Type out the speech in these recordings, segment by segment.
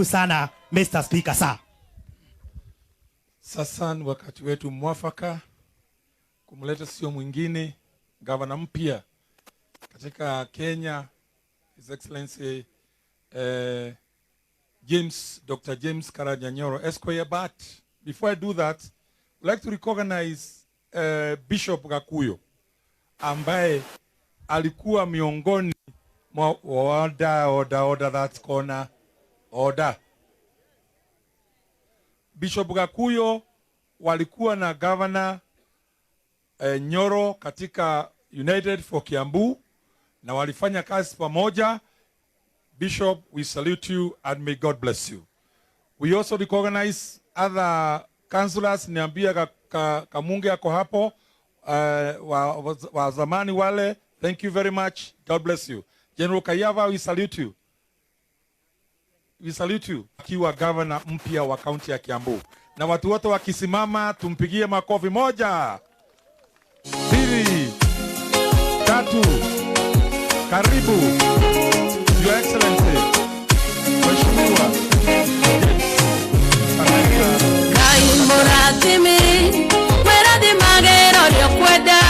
Sana, Mr. Speaker, sir. Sasa ni wakati wetu mwafaka kumleta sio mwingine gavana mpya katika Kenya, His Excellency Dr. James Karaja Nyoro Esquire. But before I do that, I'd like to recognize Bishop Gakuyo ambaye alikuwa miongoni mwa order that corner order. Bishop Gakuyo walikuwa na governor Nyoro katika United for KIAMBU na walifanya kazi pamoja. Bishop, we salute you and may God bless you. We also recognize other councillors. Niambia Kamunge ako hapo, wa zamani wale. Thank you very much. God bless you. General Kayava, we salute you. We salute you. Akiwa governor mpya wa county ya Kiambu. Na watu wote wakisimama tumpigie makofi. 1, 2, 3. Karibu Your Excellency. Mheshimiwa Kaimuratimi Mweradi magero liokweda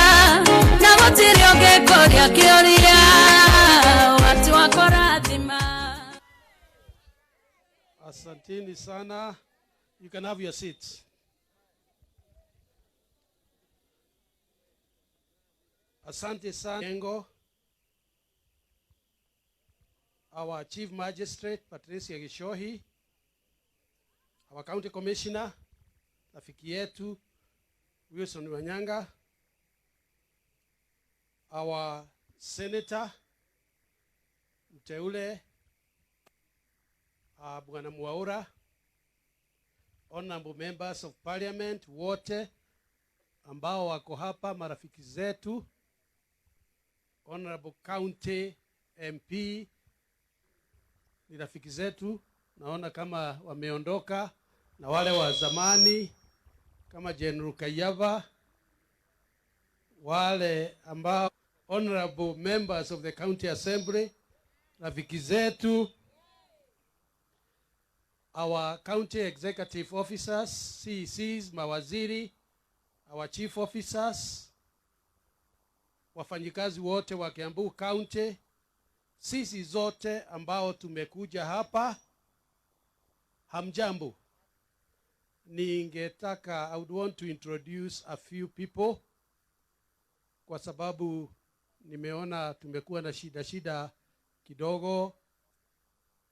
Na wotirio gekoria kioria Watu wakoratima. Asanteni sana. You can have your seats. Asante sana. Our Chief Magistrate, Patricia Gishohi, our County Commissioner, rafiki yetu, Wilson Wanyanga, our Senator, mteule, Bwana Mwaura, honorable members of parliament, wote, ambao wako hapa, marafiki zetu, honorable county MP, ni rafiki zetu, naona kama wameondoka, na wale wa zamani kama General Kayava, wale ambao honorable members of the county assembly, rafiki zetu, our county executive officers, CECs, mawaziri, our chief officers, wafanyikazi wote wa Kiambu County, sisi zote ambao tumekuja hapa, hamjambo. Ningetaka, I would want to introduce a few people, kwa sababu nimeona tumekuwa na shida kidogo.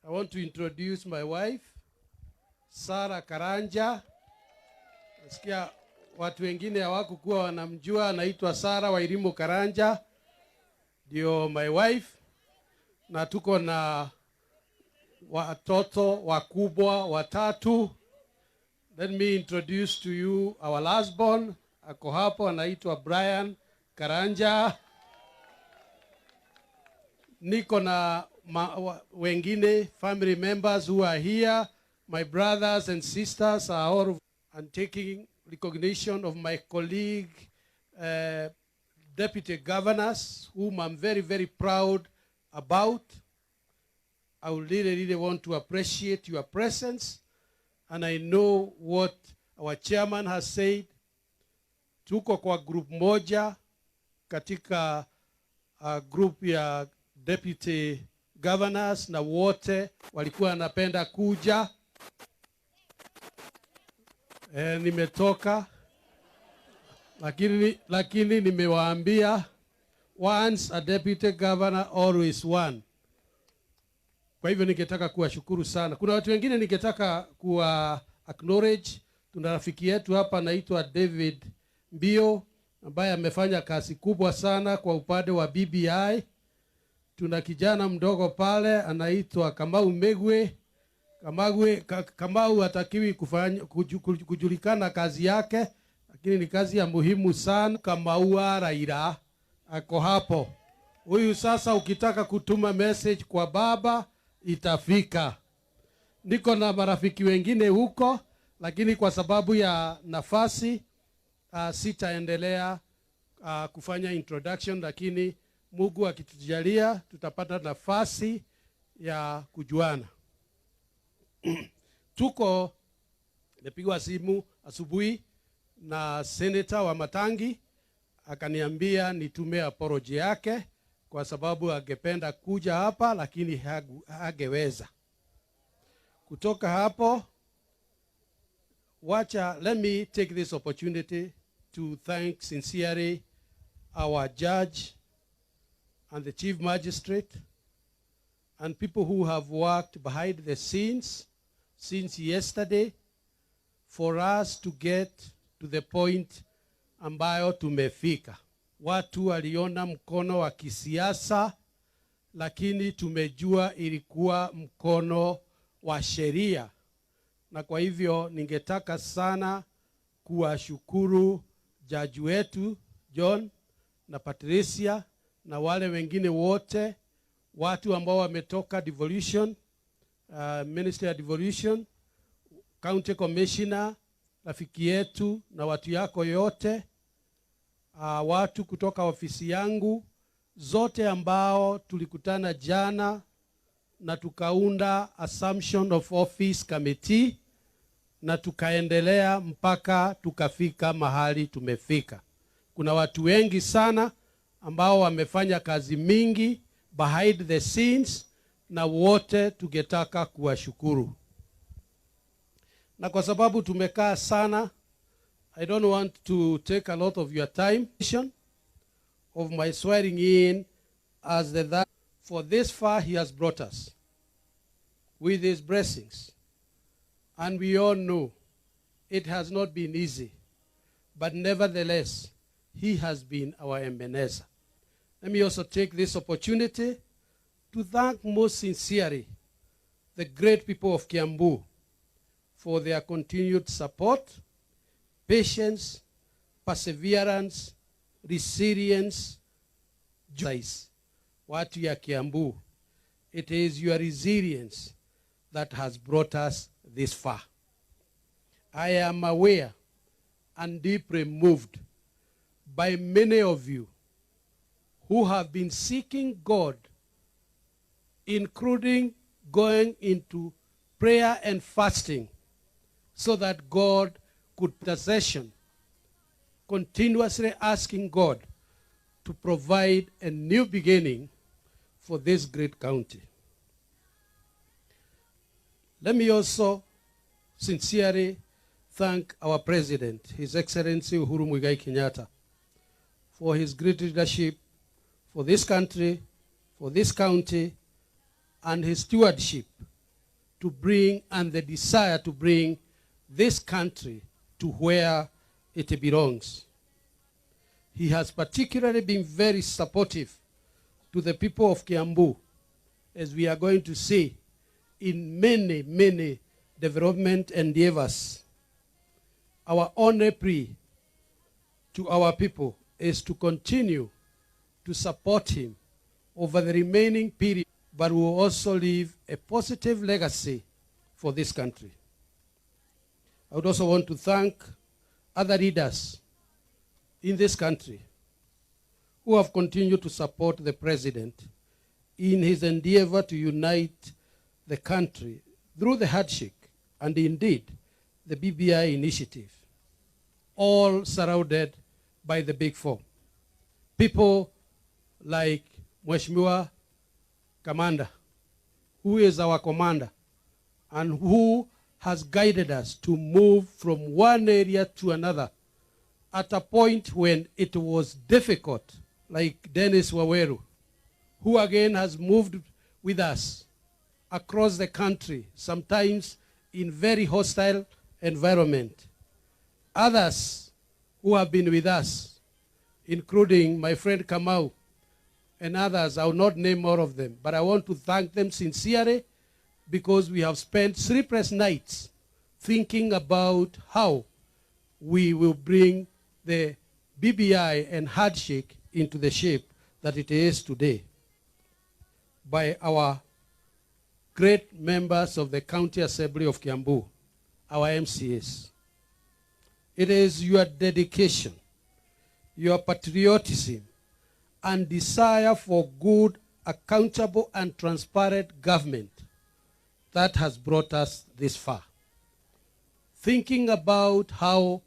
I want to introduce my wife, Sarah Karanja. Nasikia watu wengine hawakuwa wanamjua, anaitwa Sarah Wairimu Karanja, ndio my wife. Na tuko na watoto wakubwa 3. Let me introduce to you our last born. Ako hapo anaitwa Brian Karanja. Niko na wengine family members who are here. My brothers and sisters are all, and taking recognition of my colleague, deputy governors, whom I'm very, very proud about. I would really want to appreciate your presence, and I know what our chairman has said. Tuko kwa group moja katika group ya deputy governors, na wote walikuwa wanapenda kuja. Nimetoka, lakini nimewaambia, once a deputy governor, always one. Kwa hivyo ningetaka kuwashukuru sana. Kuna watu wengine ningetaka kuwa acknowledge. Tuna rafiki yetu hapa anaitwa David Mbio, ambaye amefanya kazi kubwa sana kwa upande wa BBI. Tuna kijana mdogo pale anaitwa Kamau Megwe. Kamau hatakiwi kujulikana kazi yake, lakini ni kazi ya muhimu sana. Kamau Raila ako hapo. Huyu sasa ukitaka kutuma message kwa baba itafika. Niko na marafiki wengine huko, lakini kwa sababu ya nafasi sitaendelea kufanya introduction, lakini Mungu akitujalia tutapata nafasi ya kujuana. Nimepigwa simu asubuhi na senator wa Matangi, akaniambia nitume apology yake kwa sababu angependa kuja hapa lakini hageweza. Kutoka hapo, let me take this opportunity to thank sincerely our judge and the chief magistrate and people who have worked behind the scenes since yesterday for us to get to the point ambayo tumefika. Watu waliona mkono wa kisiasa, lakini tumejua ilikuwa mkono wa sheria. Na kwa hivyo ningetaka sana kuwashukuru jaji wetu John na Patricia na wale wengine wote, watu ambao wametoka devolution, Ministry of Devolution, County Commissioner, rafiki yetu na watu yako yote, watu kutoka ofisi yangu zote ambao tulikutana jana na tukaunda Assumption of Office Committee na tukaendelea mpaka tukafika mahali tumefika. Kuna watu wengi sana ambao wamefanya kazi mingi behind the scenes na wote tungetaka kuwashukuru. Na kwa sababu tumekaa sana, I don't want to take a lot of your time of my swearing in as that for this far he has brought us with his blessings. And we all know it has not been easy, but nevertheless, he has been our Ebenezer. Let me also take this opportunity to thank most sincerely the great people of KIAMBU for their continued support, patience, perseverance, resilience, justice. Watu ya KIAMBU, it is your resilience that has brought us this far. I am aware and deeply moved by many of you who have been seeking God, including going into prayer and fasting, so that God could possession, continuously asking God to provide a new beginning for this great county. Let me also sincerely thank our President, His Excellency Uhuru Muigai Kenyatta, for his great leadership for this country, for this county, and his stewardship to bring, and the desire to bring this country to where it belongs. He has particularly been very supportive to the people of KIAMBU, as we are going to see in many, many development endeavors. Our only plea to our people is to continue to support him over the remaining period, but we will also leave a positive legacy for this country. I would also want to thank other leaders in this country who have continued to support the President in his endeavor to unite the country through the handshake and indeed the BBI initiative, all surrounded by the Big Four. People like Mheshimiwa Commander, who is our commander and who has guided us to move from one area to another at a point when it was difficult, like Dennis Waweru, who again has moved with us across the country, sometimes in very hostile environment. Others who have been with us, including my friend Kamau and others, I will not name all of them, but I want to thank them sincerely because we have spent sleepless nights thinking about how we will bring the BBI and handshake into the shape that it is today. By our great members of the County Assembly of KIAMBU, our MCAs. It is your dedication, your patriotism, and desire for good, accountable, and transparent government that has brought us this far. Thinking about how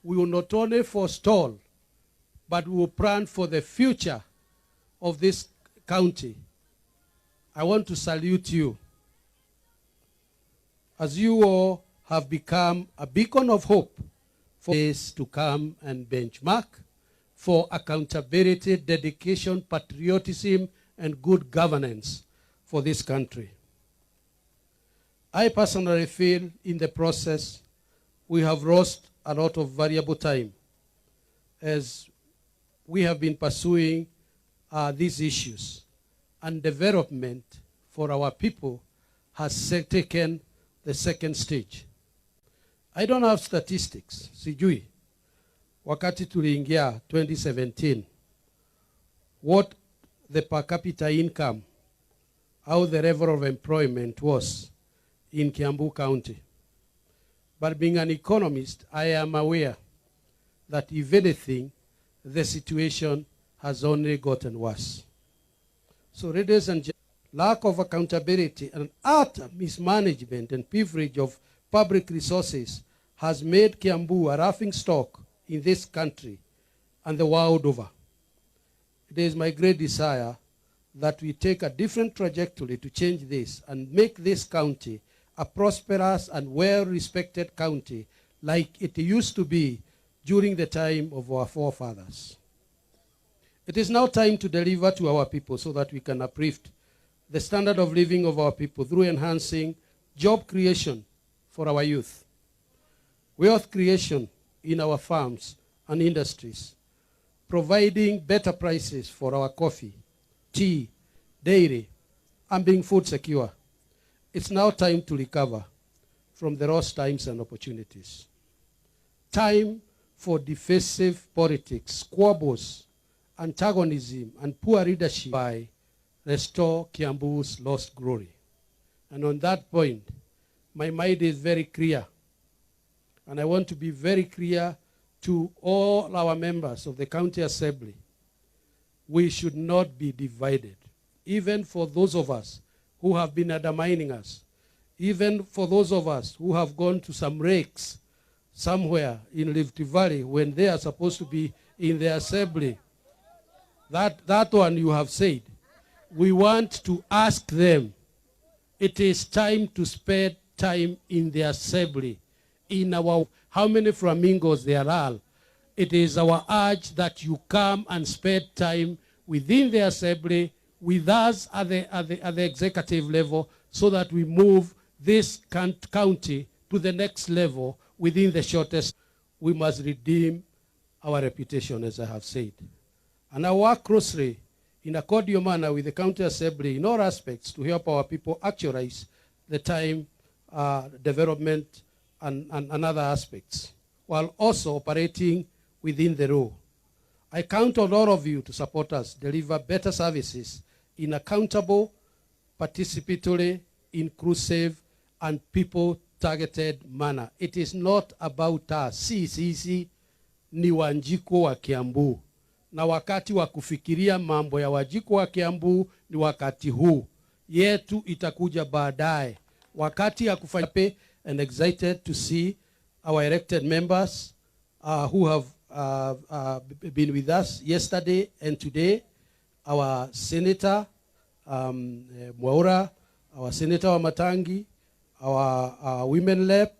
we will not only forestall, but we will plan for the future of this county. I want to salute you, as you all have become a beacon of hope for days to come and benchmark for accountability, dedication, patriotism, and good governance for this country. I personally feel in the process we have lost a lot of valuable time as we have been pursuing these issues, and development for our people has taken the second stage. I don't have statistics, sijui. Wakati tuliingia 2017, what the per capita income, how the level of employment was in KIAMBU County. But being an economist, I am aware that if anything, the situation has only gotten worse. So ladies and gentlemen, lack of accountability and utter mismanagement and privilege of public resources has made KIAMBU a laughing stock in this country and the world over. It is my great desire that we take a different trajectory to change this and make this county a prosperous and well-respected county like it used to be during the time of our forefathers. It is now time to deliver to our people so that we can uplift the standard of living of our people through enhancing job creation for our youth, wealth creation in our farms and industries, providing better prices for our coffee, tea, dairy, and being food secure. It's now time to recover from the lost times and opportunities. Time for divisive politics, squabbles, antagonism, and poor leadership by restore KIAMBU's lost glory. And on that point, my mind is very clear. And I want to be very clear to all our members of the County Assembly. We should not be divided. Even for those of us who have been undermining us, even for those of us who have gone to some rakes somewhere in Rift Valley when they are supposed to be in the assembly. That one you have said. We want to ask them, it is time to spend time in the assembly. In our, how many flamingos there are, it is our urge that you come and spend time within the assembly with us at the executive level so that we move this county to the next level within the shortest. We must redeem our reputation, as I have said. And I work closely in a cordial manner with the County Assembly in all aspects to help our people actualize the time development and other aspects, while also operating within the law. I count on all of you to support us, deliver better services in accountable, participatory, inclusive, and people-targeted manner. It is not about us. Sisi ni Wanjiko wa KIAMBU. Na wakati wa kufikiria mambo ya Wanjiko wa KIAMBU ni wakati huu. Yetu itakuja baadaye. Wakati ya kufanya and excited to see our elected members who have been with us yesterday and today. Our Senator Mwaura, our Senator Wamatangi, our women rep,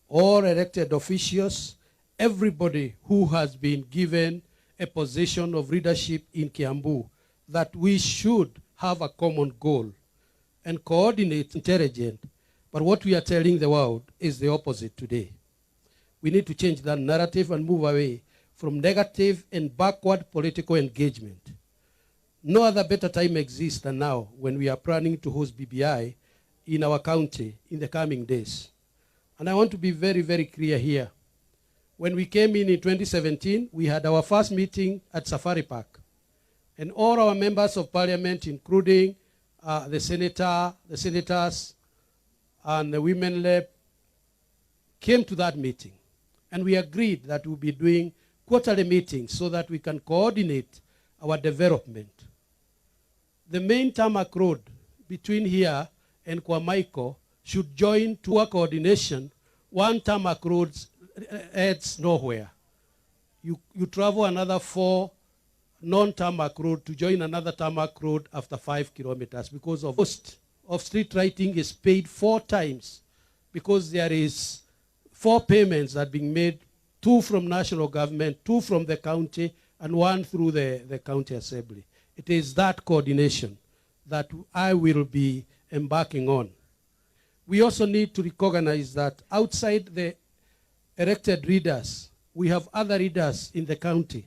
all elected officials, everybody who has been given a position of leadership in KIAMBU, that we should have a common goal and coordinate intelligent. But what we are telling the world is the opposite today. We need to change that narrative and move away from negative and backward political engagement. No other better time exists than now when we are planning to host BBI in our county in the coming days. And I want to be very, very clear here. When we came in 2017, we had our first meeting at Safari Park. And all our members of parliament, including the senators, and the women rep, came to that meeting. And we agreed that we'll be doing quarterly meetings so that we can coordinate our development. The main tarmac road between here and Kwamaiko should join to a coordination. One tarmac road heads nowhere. You travel another 4 non-tarmac road to join another tarmac road after 5 kilometers because of cost of street lighting is paid 4 times because there is 4 payments that are being made, 2 from national government, 2 from the county, and 1 through the county assembly. It is that coordination that I will be embarking on. We also need to recognize that outside the elected leaders, we have other leaders in the county.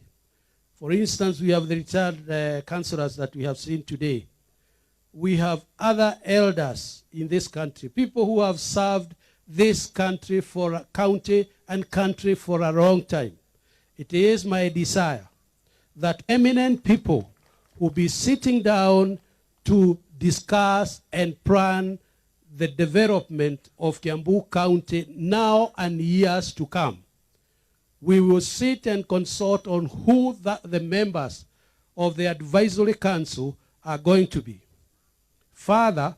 For instance, we have the retired councillors that we have seen today. We have other elders in this country, people who have served this country for a county and country for a long time. It is my desire that eminent people will be sitting down to discuss and plan the development of Kiambu County now and years to come. We will sit and consult on who the members of the advisory council are going to be. Further,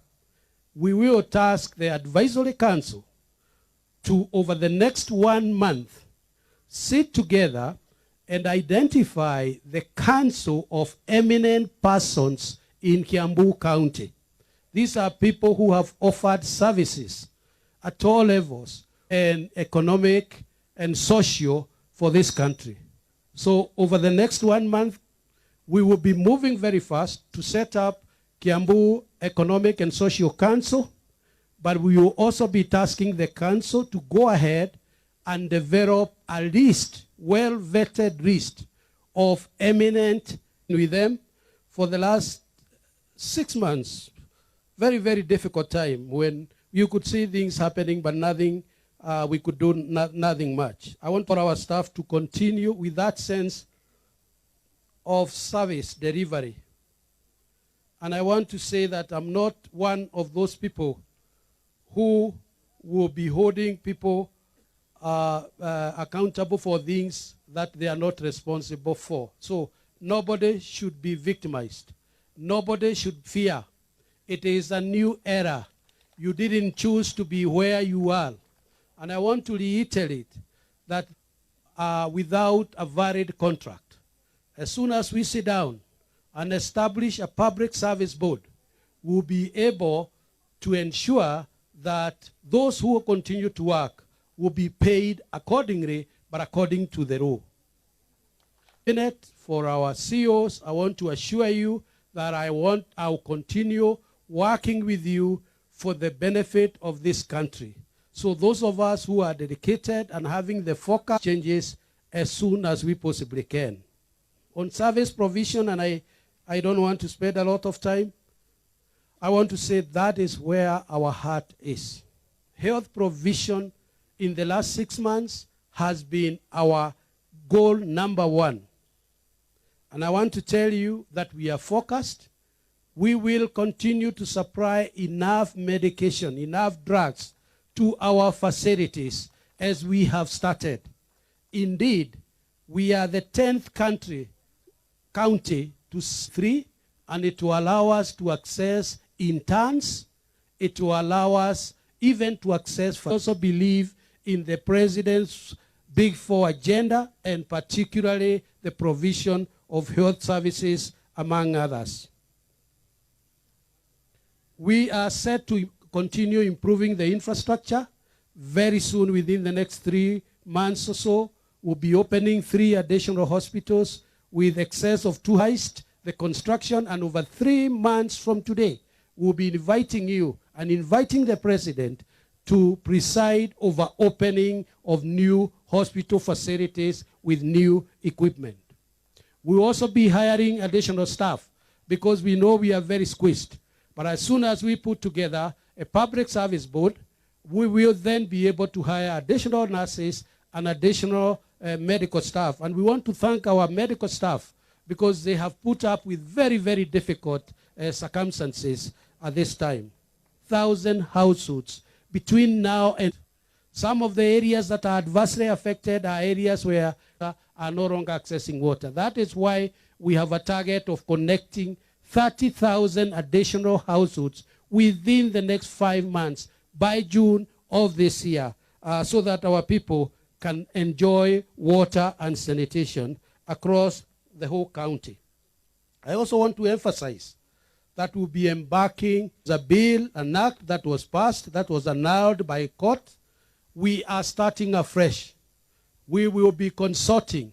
we will task the advisory council to, over the next 1 month, sit together and identify the council of eminent persons in Kiambu County. These are people who have offered services at all levels, and economic and social, for this country. So over the next 1 month, we will be moving very fast to set up Kiambu Economic and Social Council, but we will also be tasking the council to go ahead and develop a list, well-vetted list of eminent with them for the last 6 months. Very, very difficult time when you could see things happening, but nothing, we could do nothing much. I want for our staff to continue with that sense of service delivery. And I want to say that I'm not one of those people who will be holding people accountable for things that they are not responsible for. So nobody should be victimized. Nobody should fear. It is a new era. You didn't choose to be where you are. And I want to reiterate that without a valid contract, as soon as we sit down and establish a public service board, we'll be able to ensure that those who continue to work will be paid accordingly, but according to the law. For our CEOs, I want to assure you that I'll continue working with you for the benefit of this country. So those of us who are dedicated and having the focus changes as soon as we possibly can. On service provision, and I don't want to spend a lot of time, I want to say that is where our heart is. Health provision in the last 6 months has been our goal number 1. And I want to tell you that we are focused. We will continue to supply enough medication, enough drugs to our facilities as we have started. Indeed, we are the 10th county to 3, and it will allow us to access interns. It will allow us even to access. I also believe in the President's Big 4 agenda, and particularly the provision of health services, among others. We are set to continue improving the infrastructure. Very soon, within the next 3 months or so, we'll be opening 3 additional hospitals with excess of 2 heists, the construction, and over 3 months from today, we'll be inviting you and inviting the President to preside over opening of new hospital facilities with new equipment. We'll also be hiring additional staff because we know we are very squeezed. But as soon as we put together a public service board, we will then be able to hire additional nurses and additional medical staff. And we want to thank our medical staff because they have put up with very, very difficult circumstances at this time. 1,000 households between now and some of the areas that are adversely affected are areas where are no longer accessing water. That is why we have a target of connecting 30,000 additional households within the next 5 months by June of this year, so that our people can enjoy water and sanitation across the whole county. I also want to emphasize that we'll be embarking the bill, an act that was passed, that was annulled by court. We are starting afresh. We will be consulting.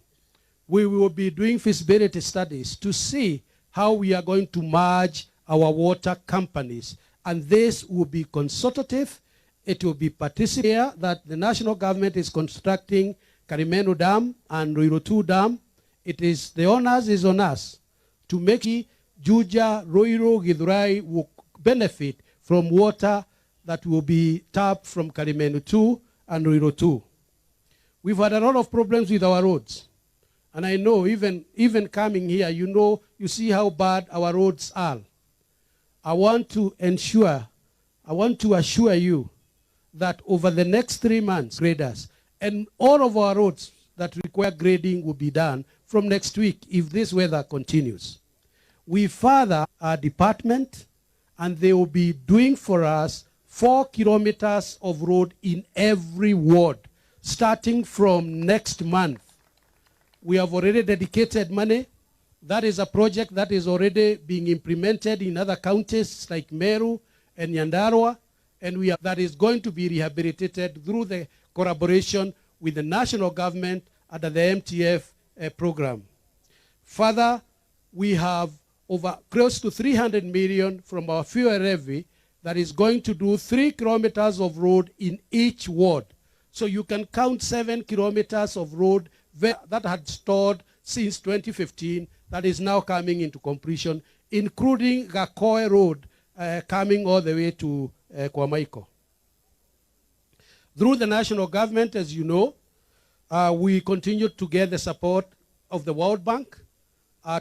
We will be doing feasibility studies to see how we are going to merge our water companies. And this will be consultative. It will be participative, that the national government is constructing Karimeno Dam and Nyoro 2 Dam. It is, the onus is on us to make Juja, Nyoro, Githurai will benefit from water that will be tapped from Karimeno 2 and Nyoro 2. We've had a lot of problems with our roads. And I know even coming here, you see how bad our roads are. I want to assure you that over the next 3 months, graders, and all of our roads that require grading will be done from next week if this weather continues. We further our department, and they will be doing for us 4 kilometers of road in every ward, starting from next month. We have already dedicated money. That is a project that is already being implemented in other counties like Meru and Nyandarua, and that is going to be rehabilitated through the collaboration with the national government under the MTF program. Further, we have over close to 300 million from our fuel levy that is going to do 3 kilometers of road in each ward. So you can count 7 kilometers of road that had stored since 2015 that is now coming into completion, including Gakoe Road coming all the way to Kwamaiko. Through the national government, as you know, we continue to get the support of the World Bank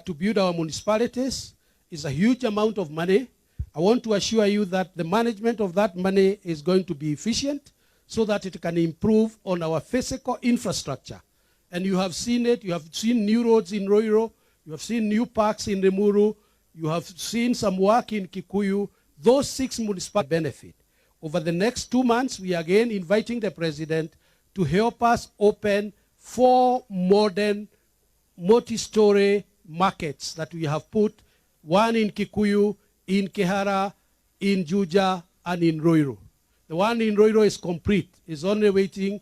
to build our municipalities. It's a huge amount of money. I want to assure you that the management of that money is going to be efficient so that it can improve on our physical infrastructure. And you have seen it. You have seen new roads in Nyoro. You have seen new parks in Limuru. You have seen some work in Kikuyu. Those 6 municipalities benefit. Over the next 2 months, we are again inviting the president to help us open 4 modern multi-story markets that we have put, one in Kikuyu, in Kehara, in Juja, and in Nyoro. The one in Nyoro is complete. It's only waiting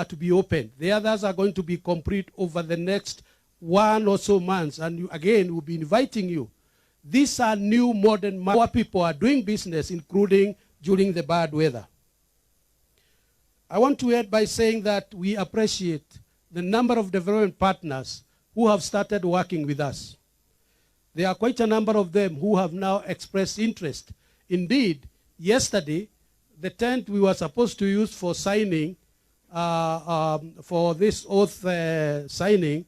to be opened. The others are going to be complete over the next 1 or so months. And again, we'll be inviting you. These are new modern where people are doing business, including during the bad weather. I want to end by saying that we appreciate the number of development partners who have started working with us. There are quite a number of them who have now expressed interest. Indeed, yesterday, the tent we were supposed to use for signing, for this oath signing,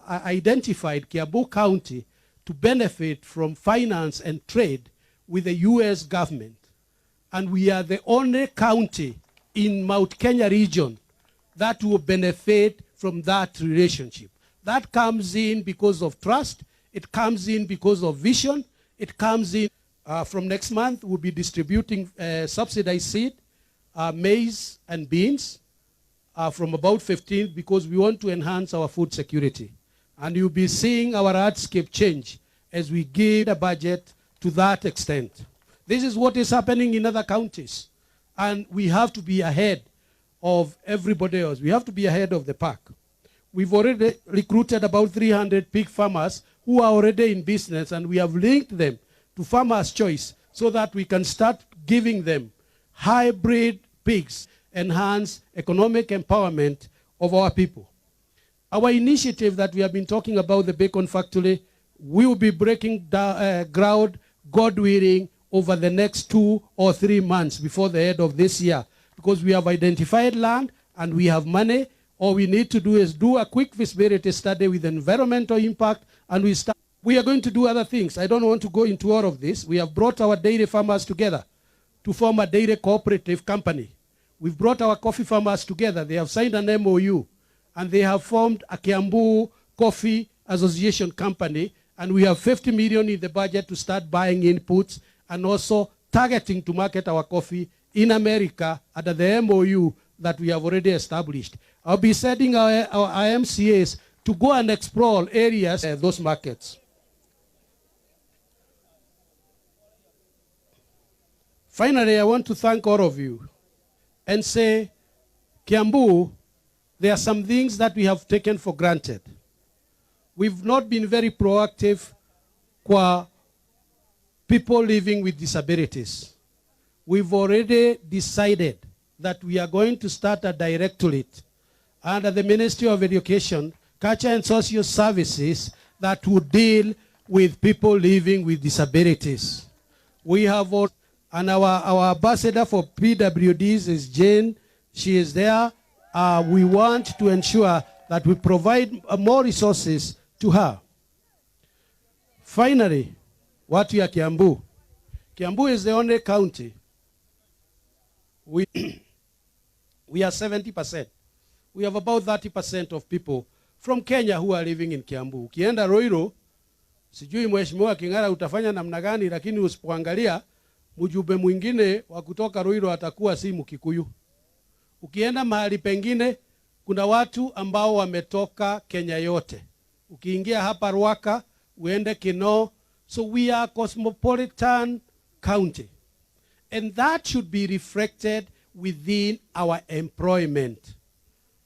identified KIAMBU County to benefit from finance and trade with the U.S. government. And we are the only county in Mount Kenya region that will benefit from that relationship. That comes in because of trust. It comes in because of vision. It comes in from next month, we'll be distributing subsidized seed, maize and beans from about 15 because we want to enhance our food security. And you'll be seeing our landscape change as we give a budget to that extent. This is what is happening in other counties. And we have to be ahead of everybody else. We have to be ahead of the pack. We've already recruited about 300 pig farmers who are already in business, and we have linked them to Farmers' Choice so that we can start giving them hybrid pigs, enhance economic empowerment of our people. Our initiative that we have been talking about, the bacon factory, will be breaking ground, God willing, over the next 2 or 3 months before the end of this year, because we have identified land and we have money. All we need to do is do a quick feasibility study with environmental impact, and we are going to do other things. I don't want to go into all of this. We have brought our dairy farmers together to form a dairy cooperative company. We've brought our coffee farmers together. They have signed an MOU, and they have formed a KIAMBU Coffee Association company, and we have 50 million in the budget to start buying inputs and also targeting to market our coffee in America under the MOU that we have already established. I'll be sending our IMCAs to go and explore areas, those markets. Finally, I want to thank all of you and say, KIAMBU, there are some things that we have taken for granted. We've not been very proactive for people living with disabilities. We've already decided that we are going to start a directorate under the Ministry of Education, Culture and Social Services that will deal with people living with disabilities. We have, and our ambassador for PWDs is Jane. She is there. We want to ensure that we provide more resources to her. Finally, what we are KIAMBU. KIAMBU is the only county. We are 70%. We have about 30% of people from Kenya who are living in KIAMBU. Ukienda Roiro, sijui mheshimiwa King'ara utafanya namna gani, lakini usipoangalia mjumbe mwingine wa kutoka Roiro atakuwa si Mkikuyu. Ukienda mahali pengine kuna watu ambao wametoka Kenya yote. Ukiingia hapa Ruaka, uende Kinoo. So we are a cosmopolitan county. And that should be reflected within our employment.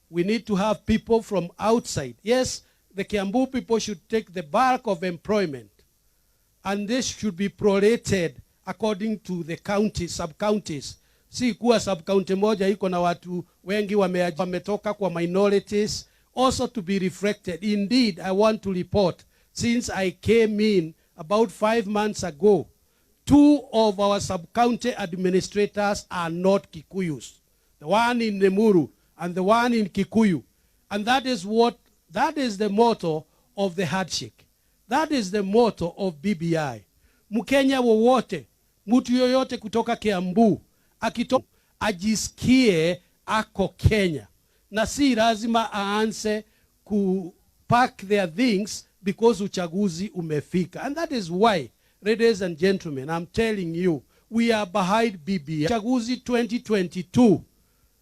We need to have people from outside. Yes, the KIAMBU people should take the bulk of employment. And this should be prorated according to the counties, sub-counties. Si kuwa sub-county moja iko na watu wengi wametoka kwa minorities. Also to be reflected. Indeed, I want to report, since I came in about 5 months ago, 2 of our sub-county administrators are not Kikuyus. The one in Nemuru and the one in Kikuyu. And that is the motto of the handshake. That is the motto of BBI. Mkenya wowote, mtu yoyote kutoka KIAMBU, ajisikie ako Kenya. Na si lazima aanze pack their things because uchaguzi umefika. And that is why, ladies and gentlemen, I'm telling you, we are behind BBI. Uchaguzi 2022.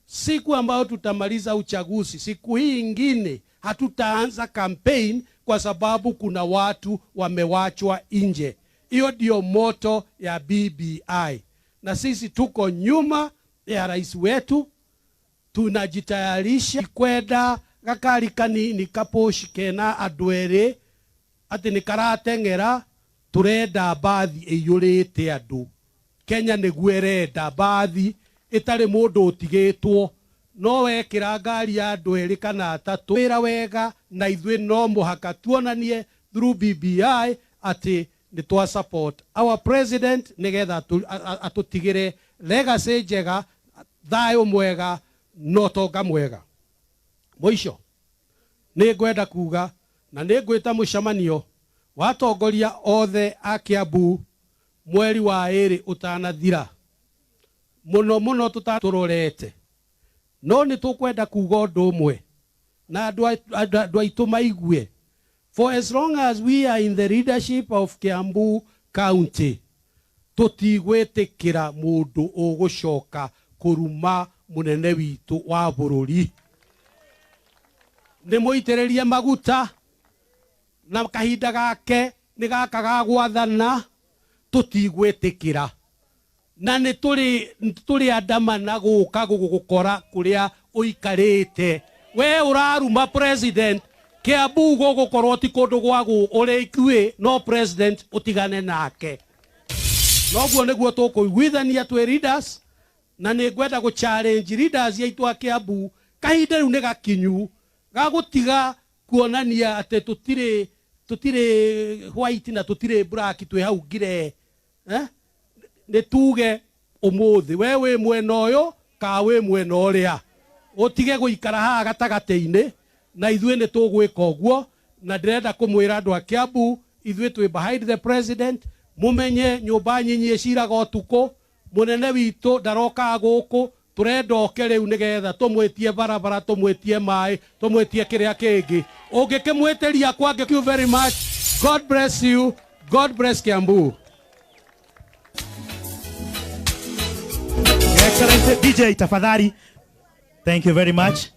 Siku ambao tutamaliza uchaguzi, siku hii ingine hatutaanza campaign kwa sababu kuna watu wamewachwa nje. Hiyo ndio motto ya BBI. Na sisi tuko nyuma ya rais wetu, tunajitayarisha kwenda gakari kanini kaposhikena adwere ati nikaratengera turenda bathi iyurite andu. Kenya niguerenda bathi itari mundu utigitwo, no wekira ngari ya andwere kana atatu wira wega, na ithwe no muhaka tuonanie through BBI ati ni twa support our president nigetha atutigire legacy njega, thayo mwega, no tonga mwega. Mwisho ni ngwenda kuga na ni ngwita mucemanio wa atongoria othe a KIAMBU mweri wa 2 utanathira. Muno tutaturorete, no ni tukwenda kuga undu umwe na andu aitu maigue. For as long as we are in the leadership of KIAMBU County, tutigwetikira mundu ugucoka kuruma munene witu wa bururi. Ni muitiririe maguta na kahinda gake ni gaka ga gwathana, tutigwetikira. Na ni tuli andamana guka gugukora kuria uikarite. We uraruma president, KIAMBU gugukorwo ti kundu gwagu uri ikue, no president utigane nake. Noguo niguo tukuiguithania twi leaders, na ni ngwenda gu challenge leaders yaitu a KIAMBU kahinda riu ni gakinyu ga gutiga kuonania ate tutire white na tutire black twi hau ngire. Ni tuge umuthi wewe mwena uyu ka we mwena uria, utige guikara haha gatagati-ini, na ithwe ni tugwika uguo. Na ndirenda kumwira andu a KIAMBU, ithwe twi behind the president. Mumenye nyumba nyinyi iciraga utuku, munene witu ndaroka guku, turenda oke riu nigetha tumwitie barabara, tumwitie mai, tumwitie kiria kingi. Ungikimwitiria kwa. Thank you very much. God bless you. God bless KIAMBU. DJ tafadhali. Thank you very much.